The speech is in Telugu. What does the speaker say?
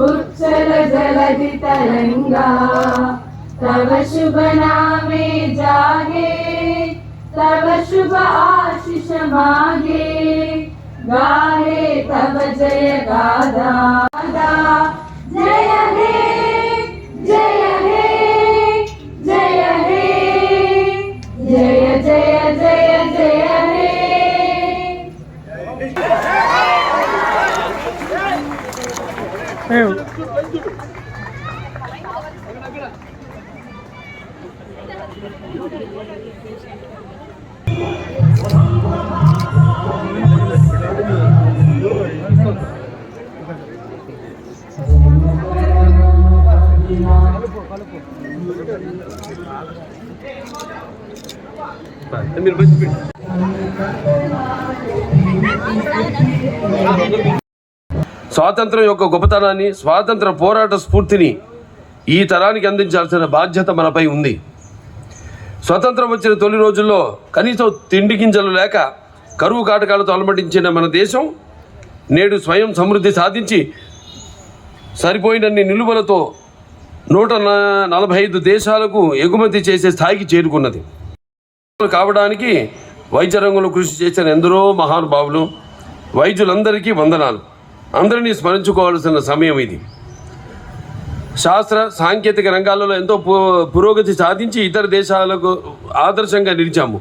उच्चल जलधि तरंगा तव शुभ नामे जागे तव शुभ आशीष मागे गाहे तव जय गाथा जय हे जय हे जय हे जय जय जय जय हे స్వాతంత్రం యొక్క గొప్పతనాన్ని, స్వాతంత్ర పోరాట స్ఫూర్తిని ఈ తరానికి అందించాల్సిన బాధ్యత మనపై ఉంది. స్వతంత్రం వచ్చిన తొలి రోజుల్లో కనీసం తిండి గింజలు లేక కరువు కాటకాలతో అలమటించిన మన దేశం నేడు స్వయం సమృద్ధి సాధించి సరిపోయినన్ని నిలువలతో 145 దేశాలకు ఎగుమతి చేసే స్థాయికి చేరుకున్నది. కావడానికి వైద్య రంగంలో కృషి చేసిన ఎందరో మహానుభావులు, వైద్యులందరికీ వందనాలు. అందరినీ స్మరించుకోవాల్సిన సమయం ఇది. శాస్త్ర సాంకేతిక రంగాలలో ఎంతో పురోగతి సాధించి ఇతర దేశాలకు ఆదర్శంగా నిలిచాము.